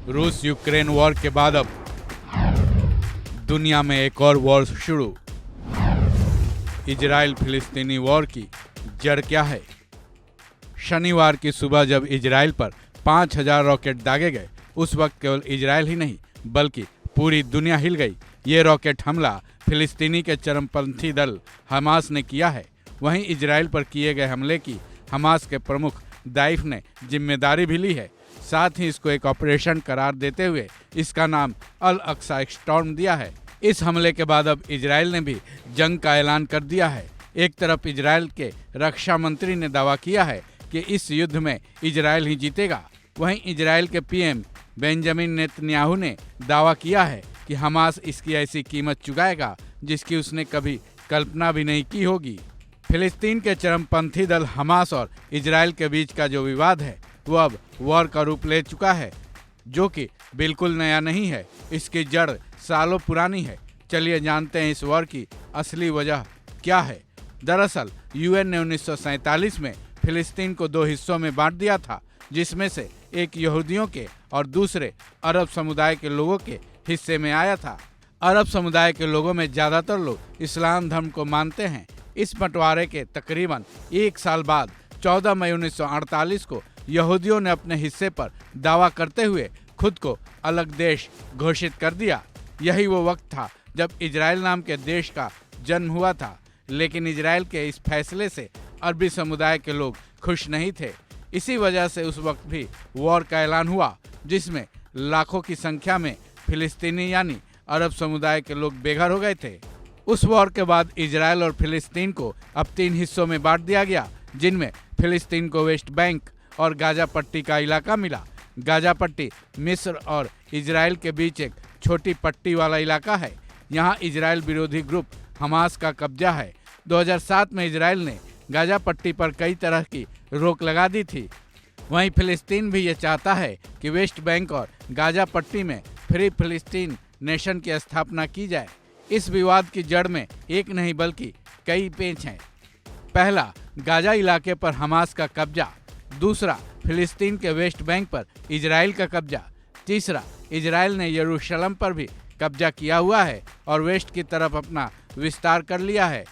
रूस Ukraine war के बाद अब दुनिया में एक और वॉर शुरू। इजराइल फिलिस्तीनी वॉर की जड़ क्या है? शनिवार की सुबह जब इजराइल पर 5000 रॉकेट दागे गए, उस वक्त केवल इजराइल ही नहीं बल्कि पूरी दुनिया हिल गई। ये रॉकेट हमला फिलिस्तीनी के चरमपंथी दल हमास ने किया है। वहीं इजराइल पर किए गए हमले की हमास के प्रमुख दाइफ ने जिम्मेदारी भी ली है। साथ ही इसको एक ऑपरेशन करार देते हुए इसका नाम अल अक्सा स्टॉर्म दिया है। इस हमले के बाद अब इजराइल ने भी जंग का ऐलान कर दिया है। एक तरफ इजराइल के रक्षा मंत्री ने दावा किया है कि इस युद्ध में इजराइल ही जीतेगा। वहीं इजराइल के पीएम बेंजामिन नेतन्याहू ने दावा किया है कि हमास इसकी ऐसी कीमत चुकाएगा जिसकी उसने कभी कल्पना भी नहीं की होगी। फिलिस्तीन के चरमपंथी दल हमास और इजराइल के बीच का जो विवाद है वो अब वॉर का रूप ले चुका है, जो कि बिल्कुल नया नहीं है। इसकी जड़ सालों पुरानी है। चलिए जानते हैं इस वॉर की असली वजह क्या है। दरअसल यूएन ने 1947 में फिलिस्तीन को 2 हिस्सों में बांट दिया था, जिसमें से एक यहूदियों के और दूसरे अरब समुदाय के लोगों के हिस्से में आया था। अरब समुदाय के लोगों में ज़्यादातर लोग इस्लाम धर्म को मानते हैं। इस बंटवारे के तकरीबन 1 साल बाद 14 मई 1948 को यहूदियों ने अपने हिस्से पर दावा करते हुए खुद को अलग देश घोषित कर दिया। यही वो वक्त था जब इजराइल नाम के देश का जन्म हुआ था। लेकिन इजराइल के इस फैसले से अरबी समुदाय के लोग खुश नहीं थे। इसी वजह से उस वक्त भी वॉर का ऐलान हुआ, जिसमें लाखों की संख्या में फिलिस्तीनी यानी अरब समुदाय के लोग बेघर हो गए थे। उस वॉर के बाद इजराइल और फिलिस्तीन को अब 3 हिस्सों में बांट दिया गया, जिनमें फिलिस्तीन को वेस्ट बैंक और गाजा पट्टी का इलाका मिला। गाजा पट्टी मिस्र और इजराइल के बीच एक छोटी पट्टी वाला इलाका है। यहाँ इजराइल विरोधी ग्रुप हमास का कब्जा है। 2007 में इजराइल ने गाजा पट्टी पर कई तरह की रोक लगा दी थी। वहीं फिलिस्तीन भी ये चाहता है कि वेस्ट बैंक और गाजा पट्टी में फ्री फिलिस्तीन नेशन की स्थापना की जाए। इस विवाद की जड़ में एक नहीं बल्कि कई पेच हैं। पहला, गाजा इलाके पर हमास का कब्जा। दूसरा, फिलिस्तीन के वेस्ट बैंक पर इजराइल का कब्जा। तीसरा, इजराइल ने यरूशलेम पर भी कब्जा किया हुआ है और वेस्ट की तरफ अपना विस्तार कर लिया है।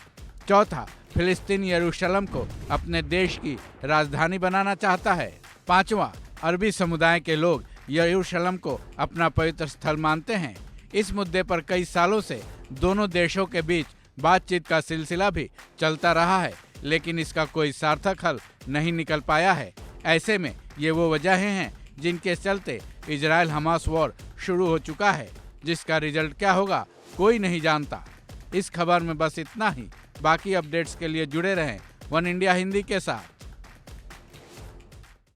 चौथा, फिलिस्तीन यरूशलेम को अपने देश की राजधानी बनाना चाहता है। पांचवा, अरबी समुदाय के लोग यरूशलेम को अपना पवित्र स्थल मानते हैं। इस मुद्दे पर कई सालों से दोनों देशों के बीच बातचीत का सिलसिला भी चलता रहा है, लेकिन इसका कोई सार्थक हल नहीं निकल पाया है। ऐसे में ये वो वजहें हैं जिनके चलते इजराइल हमास वॉर शुरू हो चुका है, जिसका रिजल्ट क्या होगा कोई नहीं जानता। इस खबर में बस इतना ही। बाकी अपडेट्स के लिए जुड़े रहें वन इंडिया हिंदी के साथ।